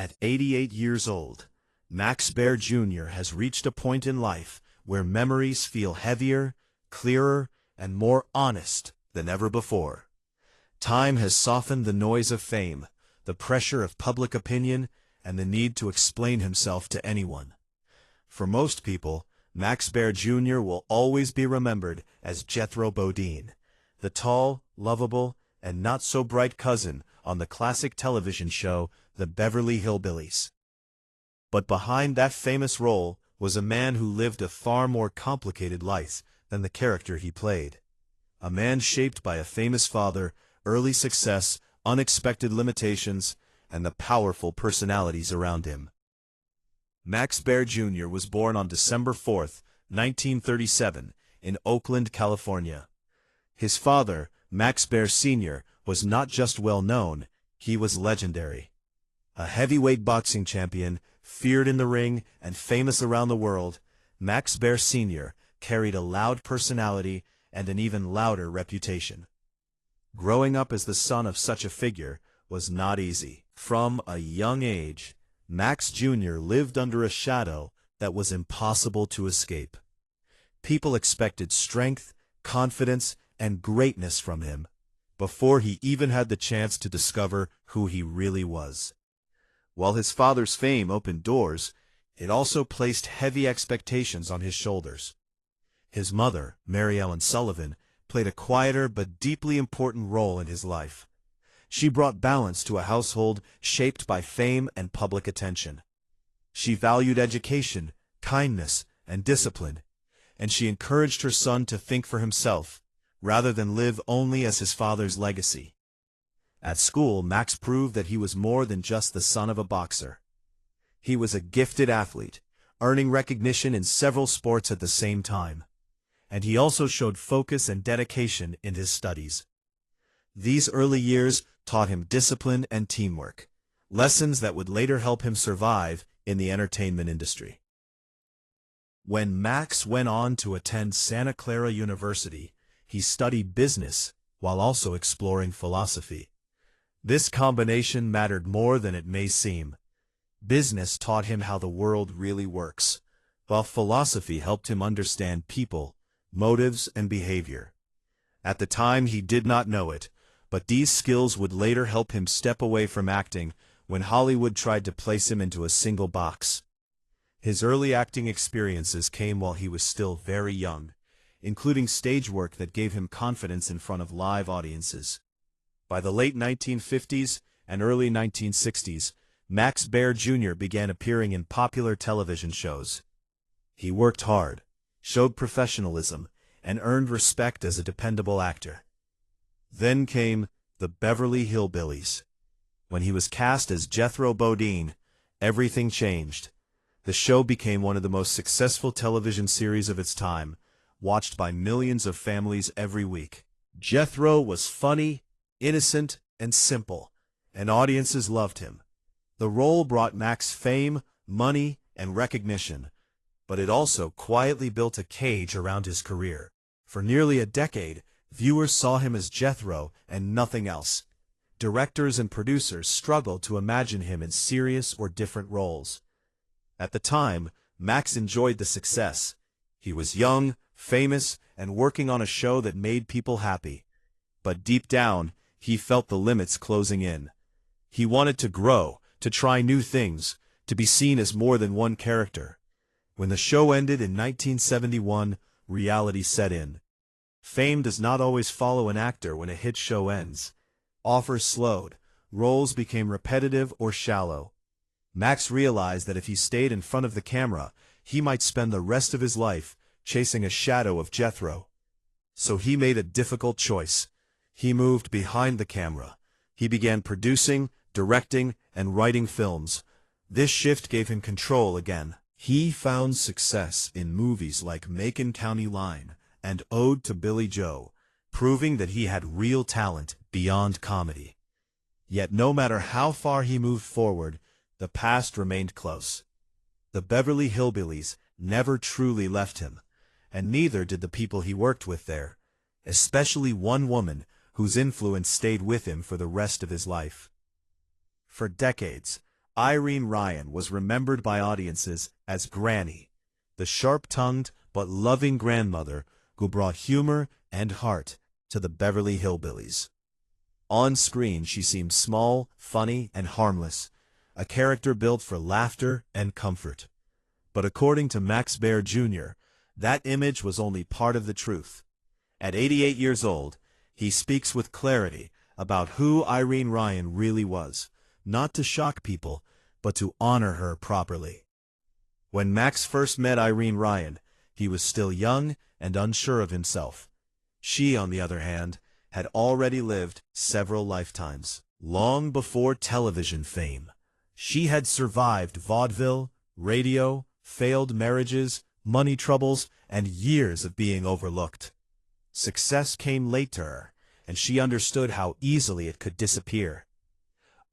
At 88 years old, Max Baer Jr. has reached a point in life where memories feel heavier, clearer, and more honest than ever before. Time has softened the noise of fame, the pressure of public opinion, and the need to explain himself to anyone. For most people, Max Baer Jr. will always be remembered as Jethro Bodine, the tall, lovable, and not-so-bright cousin on the classic television show The Beverly Hillbillies. But behind that famous role was a man who lived a far more complicated life than the character he played. A man shaped by a famous father, early success, unexpected limitations, and the powerful personalities around him. Max Baer Jr. was born on December 4, 1937, in Oakland, California. His father, Max Baer Sr., was not just well-known, he was legendary. A heavyweight boxing champion, feared in the ring and famous around the world, Max Baer Sr. carried a loud personality and an even louder reputation. Growing up as the son of such a figure was not easy. From a young age, Max Jr. lived under a shadow that was impossible to escape. People expected strength, confidence, and greatness from him before he even had the chance to discover who he really was. While his father's fame opened doors, it also placed heavy expectations on his shoulders. His mother, Mary Ellen Sullivan, played a quieter but deeply important role in his life. She brought balance to a household shaped by fame and public attention. She valued education, kindness, and discipline, and she encouraged her son to think for himself, rather than live only as his father's legacy. At school, Max proved that he was more than just the son of a boxer. He was a gifted athlete, earning recognition in several sports at the same time. And he also showed focus and dedication in his studies. These early years taught him discipline and teamwork, lessons that would later help him survive in the entertainment industry. When Max went on to attend Santa Clara University, he studied business while also exploring philosophy. This combination mattered more than it may seem. Business taught him how the world really works, while philosophy helped him understand people, motives, and behavior. At the time, he did not know it, but these skills would later help him step away from acting when Hollywood tried to place him into a single box. His early acting experiences came while he was still very young, including stage work that gave him confidence in front of live audiences. By the late 1950s and early 1960s, Max Baer Jr. began appearing in popular television shows. He worked hard, showed professionalism, and earned respect as a dependable actor. Then came the Beverly Hillbillies. When he was cast as Jethro Bodine, everything changed. The show became one of the most successful television series of its time, watched by millions of families every week. Jethro was funny, innocent, and simple, and audiences loved him. The role brought Max fame, money, and recognition, but it also quietly built a cage around his career. For nearly a decade, viewers saw him as Jethro and nothing else. Directors and producers struggled to imagine him in serious or different roles. At the time, Max enjoyed the success. He was young, famous, and working on a show that made people happy. But deep down, he felt the limits closing in. He wanted to grow, to try new things, to be seen as more than one character. When the show ended in 1971, reality set in. Fame does not always follow an actor when a hit show ends. Offers slowed, roles became repetitive or shallow. Max realized that if he stayed in front of the camera, he might spend the rest of his life chasing a shadow of Jethro. So he made a difficult choice. He moved behind the camera. He began producing, directing, and writing films. This shift gave him control again. He found success in movies like Macon County Line and Ode to Billy Joe, proving that he had real talent beyond comedy. Yet no matter how far he moved forward, the past remained close. The Beverly Hillbillies never truly left him, and neither did the people he worked with there, especially one woman whose influence stayed with him for the rest of his life. For decades, Irene Ryan was remembered by audiences as Granny, the sharp-tongued but loving grandmother who brought humor and heart to the Beverly Hillbillies. On screen, she seemed small, funny, and harmless, a character built for laughter and comfort. But according to Baer Jr., that image was only part of the truth. At 88 years old, he speaks with clarity about who Irene Ryan really was, not to shock people, but to honor her properly. When Max first met Irene Ryan, he was still young and unsure of himself. She, on the other hand, had already lived several lifetimes. Long before television fame, she had survived vaudeville, radio, failed marriages, money troubles, and years of being overlooked. Success came late to her, and she understood how easily it could disappear.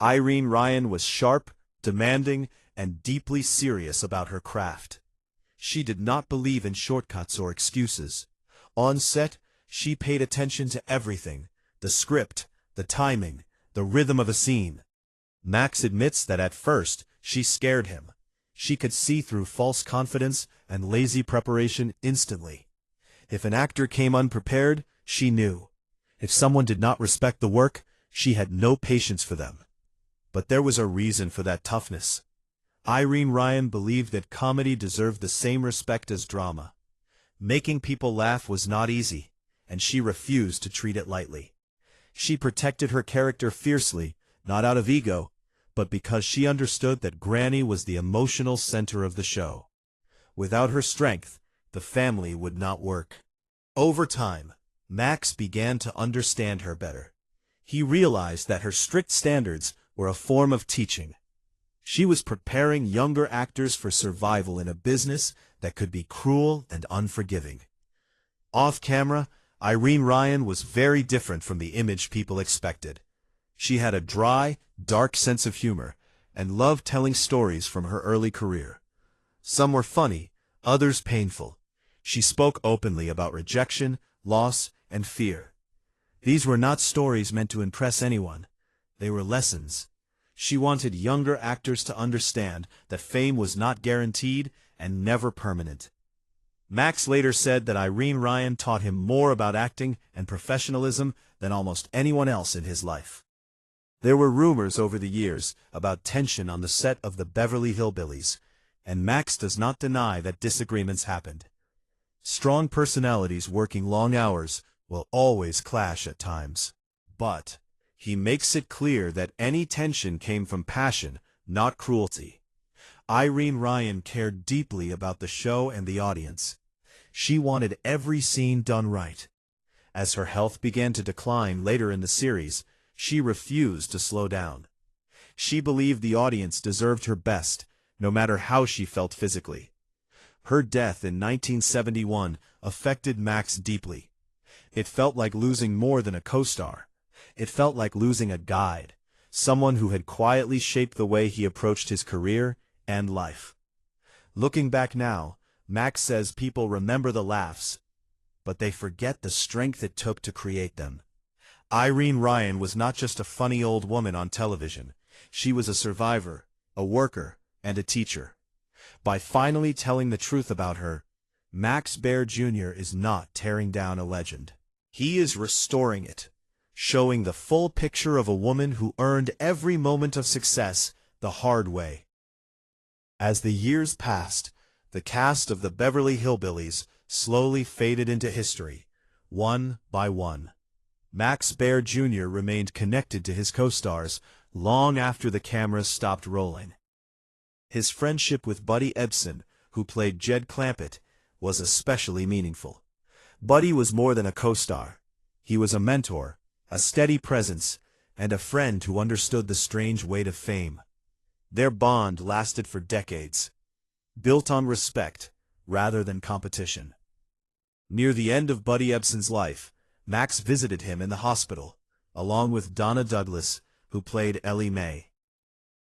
Irene Ryan was sharp, demanding, and deeply serious about her craft. She did not believe in shortcuts or excuses. On set, she paid attention to everything: the script, the timing, the rhythm of a scene. Max admits that at first, she scared him. She could see through false confidence and lazy preparation instantly. If an actor came unprepared, she knew. If someone did not respect the work, she had no patience for them. But there was a reason for that toughness. Irene Ryan believed that comedy deserved the same respect as drama. Making people laugh was not easy, and she refused to treat it lightly. She protected her character fiercely, not out of ego, but because she understood that Granny was the emotional center of the show. Without her strength, the family would not work. Over time, Max began to understand her better. He realized that her strict standards were a form of teaching. She was preparing younger actors for survival in a business that could be cruel and unforgiving. Off camera, Irene Ryan was very different from the image people expected. She had a dry, dark sense of humor and loved telling stories from her early career. Some were funny, others painful. She spoke openly about rejection, loss, and fear. These were not stories meant to impress anyone. They were lessons. She wanted younger actors to understand that fame was not guaranteed and never permanent. Max later said that Irene Ryan taught him more about acting and professionalism than almost anyone else in his life. There were rumors over the years about tension on the set of the Beverly Hillbillies, and Max does not deny that disagreements happened. Strong personalities working long hours will always clash at times. But he makes it clear that any tension came from passion, not cruelty. Irene Ryan cared deeply about the show and the audience. She wanted every scene done right. As her health began to decline later in the series, she refused to slow down. She believed the audience deserved her best, no matter how she felt physically. Her death in 1971 affected Max deeply. It felt like losing more than a co-star. It felt like losing a guide, someone who had quietly shaped the way he approached his career and life. Looking back now, Max says people remember the laughs, but they forget the strength it took to create them. Irene Ryan was not just a funny old woman on television. She was a survivor, a worker, and a teacher. By finally telling the truth about her, Baer Jr. is not tearing down a legend. He is restoring it, showing the full picture of a woman who earned every moment of success the hard way. As the years passed, the cast of the Beverly Hillbillies slowly faded into history, one by one. Baer Jr. remained connected to his co-stars long after the cameras stopped rolling. His friendship with Buddy Ebsen, who played Jed Clampett, was especially meaningful. Buddy was more than a co-star. He was a mentor, a steady presence, and a friend who understood the strange weight of fame. Their bond lasted for decades, built on respect rather than competition. Near the end of Buddy Ebsen's life, Max visited him in the hospital, along with Donna Douglas, who played Ellie Mae.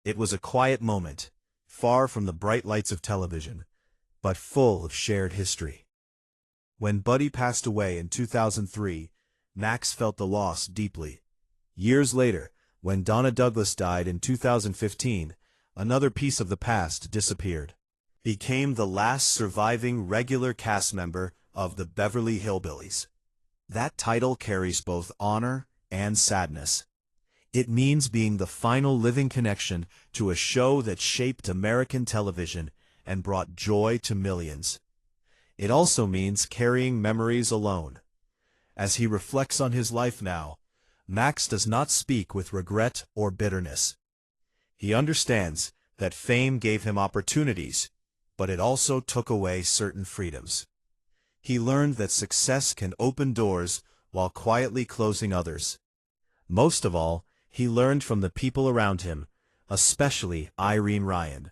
It was a quiet moment, far from the bright lights of television, but full of shared history. When Buddy passed away in 2003, Max felt the loss deeply. Years later, when Donna Douglas died in 2015, another piece of the past disappeared. Became the last surviving regular cast member of the Beverly Hillbillies. That title carries both honor and sadness. It means being the final living connection to a show that shaped American television and brought joy to millions. It also means carrying memories alone. As he reflects on his life now, Max does not speak with regret or bitterness. He understands that fame gave him opportunities, but it also took away certain freedoms. He learned that success can open doors while quietly closing others. Most of all, he learned from the people around him, especially Irene Ryan.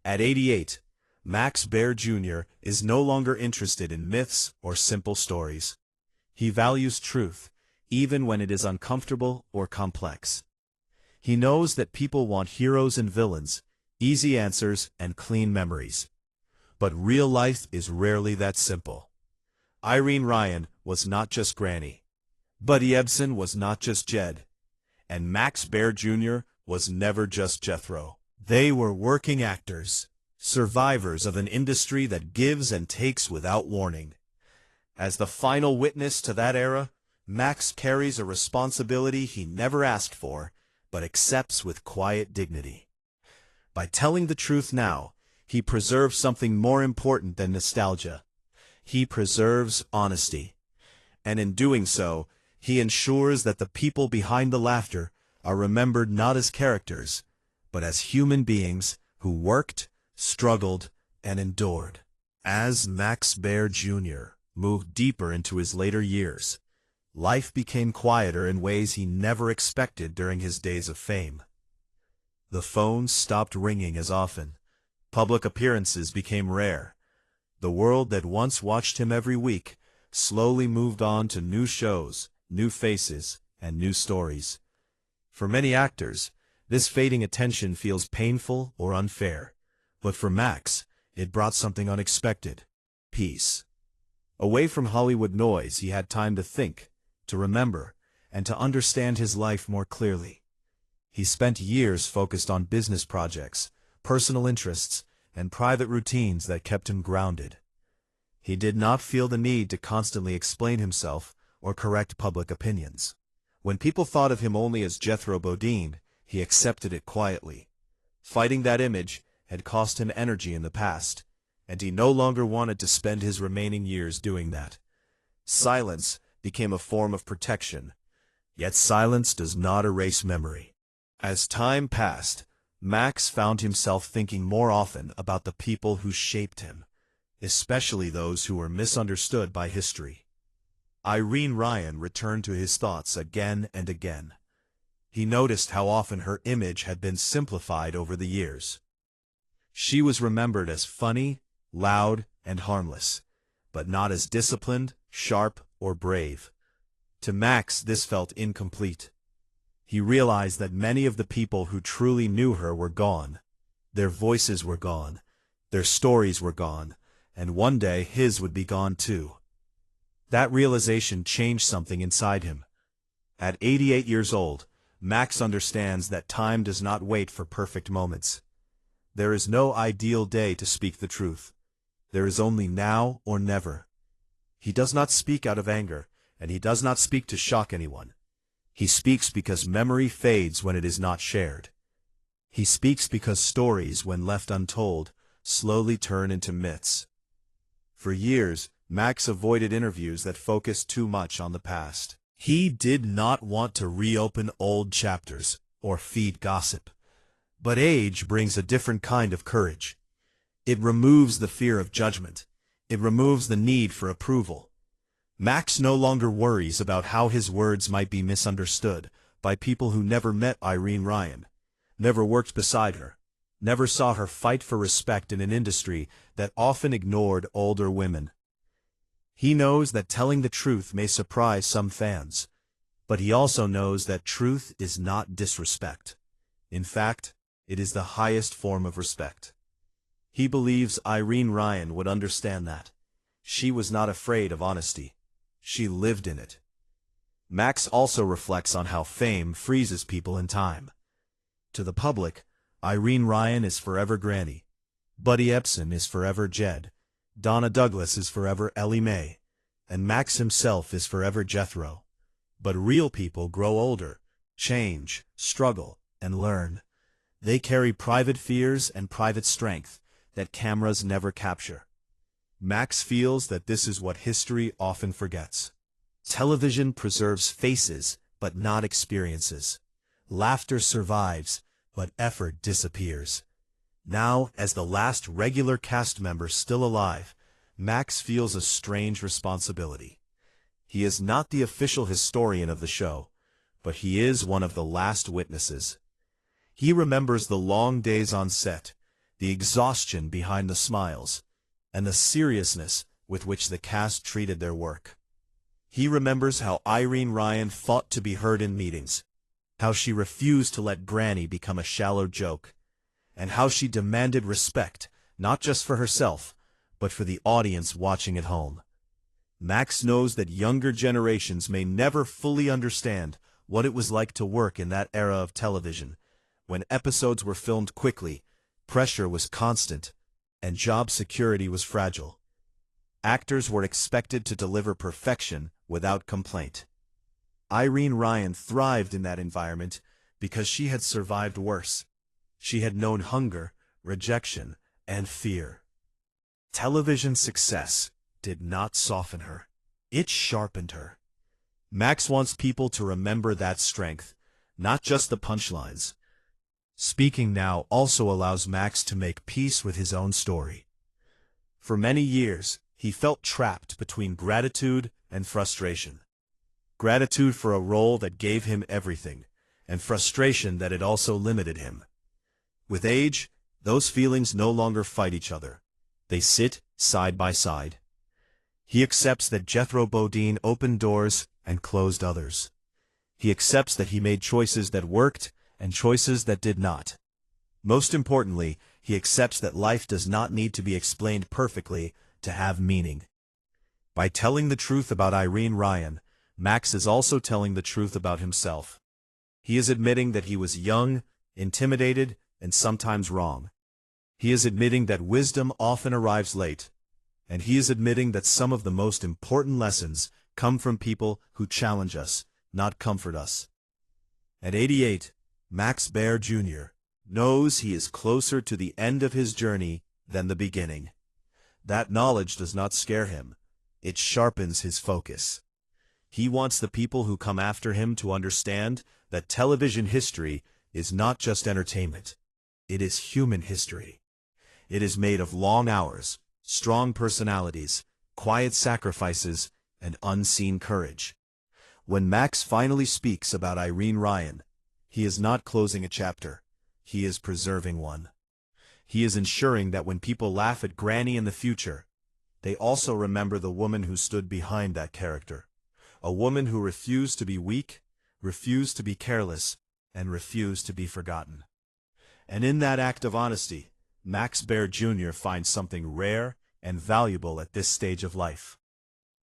At 88, Max Baer Jr. is no longer interested in myths or simple stories. He values truth, even when it is uncomfortable or complex. He knows that people want heroes and villains, easy answers and clean memories. But real life is rarely that simple. Irene Ryan was not just Granny. Buddy Ebsen was not just Jed. And Max Baer Jr. was never just Jethro. They were working actors, survivors of an industry that gives and takes without warning. As the final witness to that era, Max carries a responsibility he never asked for, but accepts with quiet dignity. By telling the truth now, he preserves something more important than nostalgia. He preserves honesty. And in doing so, he ensures that the people behind the laughter are remembered not as characters, but as human beings who worked, struggled, and endured. As Max Baer Jr. moved deeper into his later years, life became quieter in ways he never expected during his days of fame. The phones stopped ringing as often. Public appearances became rare. The world that once watched him every week slowly moved on to new shows, new faces, and new stories. For many actors, this fading attention feels painful or unfair. But for Max, it brought something unexpected: peace. Away from Hollywood noise, he had time to think, to remember, and to understand his life more clearly. He spent years focused on business projects, personal interests, and private routines that kept him grounded. He did not feel the need to constantly explain himself or correct public opinions. When people thought of him only as Jethro Bodine, he accepted it quietly. Fighting that image had cost him energy in the past, and he no longer wanted to spend his remaining years doing that. Silence became a form of protection, yet silence does not erase memory. As time passed, Max found himself thinking more often about the people who shaped him, especially those who were misunderstood by history. Irene Ryan returned to his thoughts again and again. He noticed how often her image had been simplified over the years. She was remembered as funny, loud, and harmless, but not as disciplined, sharp, or brave. To Max, this felt incomplete. He realized that many of the people who truly knew her were gone. Their voices were gone, their stories were gone, and one day his would be gone too. That realization changed something inside him. At 88 years old, Max understands that time does not wait for perfect moments. There is no ideal day to speak the truth. There is only now or never. He does not speak out of anger, and he does not speak to shock anyone. He speaks because memory fades when it is not shared. He speaks because stories, when left untold, slowly turn into myths. For years, Max avoided interviews that focused too much on the past. He did not want to reopen old chapters or feed gossip. But age brings a different kind of courage. It removes the fear of judgment. It removes the need for approval. Max no longer worries about how his words might be misunderstood by people who never met Irene Ryan, never worked beside her, never saw her fight for respect in an industry that often ignored older women. He knows that telling the truth may surprise some fans, but he also knows that truth is not disrespect. In fact, it is the highest form of respect. He believes Irene Ryan would understand that. She was not afraid of honesty. She lived in it. Max also reflects on how fame freezes people in time. To the public, Irene Ryan is forever Granny. Buddy Epson is forever Jed. Donna Douglas is forever Ellie Mae. And Max himself is forever Jethro. But real people grow older, change, struggle, and learn. They carry private fears and private strength that cameras never capture. Max feels that this is what history often forgets. Television preserves faces, but not experiences. Laughter survives, but effort disappears. Now, as the last regular cast member still alive, Max feels a strange responsibility. He is not the official historian of the show, but he is one of the last witnesses. He remembers the long days on set, the exhaustion behind the smiles, and the seriousness with which the cast treated their work. He remembers how Irene Ryan fought to be heard in meetings, how she refused to let Granny become a shallow joke, and how she demanded respect, not just for herself, but for the audience watching at home. Max knows that younger generations may never fully understand what it was like to work in that era of television, when episodes were filmed quickly, pressure was constant, and job security was fragile. Actors were expected to deliver perfection without complaint. Irene Ryan thrived in that environment because she had survived worse. She had known hunger, rejection, and fear. Television success did not soften her. It sharpened her. Max wants people to remember that strength, not just the punchlines. Speaking now also allows Max to make peace with his own story. For many years, he felt trapped between gratitude and frustration. Gratitude for a role that gave him everything, and frustration that it also limited him. With age, those feelings no longer fight each other. They sit side by side. He accepts that Jethro Bodine opened doors and closed others. He accepts that he made choices that worked and choices that did not. Most importantly, he accepts that life does not need to be explained perfectly to have meaning. By telling the truth about Irene Ryan, Max is also telling the truth about himself. He is admitting that he was young, intimidated, and sometimes wrong. He is admitting that wisdom often arrives late. And he is admitting that some of the most important lessons come from people who challenge us, not comfort us. At 88, Max Baer Jr. knows he is closer to the end of his journey than the beginning. That knowledge does not scare him. It sharpens his focus. He wants the people who come after him to understand that television history is not just entertainment. It is human history. It is made of long hours, strong personalities, quiet sacrifices, and unseen courage. When Max finally speaks about Irene Ryan, he is not closing a chapter. He is preserving one. He is ensuring that when people laugh at Granny in the future, they also remember the woman who stood behind that character. A woman who refused to be weak, refused to be careless, and refused to be forgotten. And in that act of honesty, Max Baer Jr. finds something rare and valuable at this stage of life.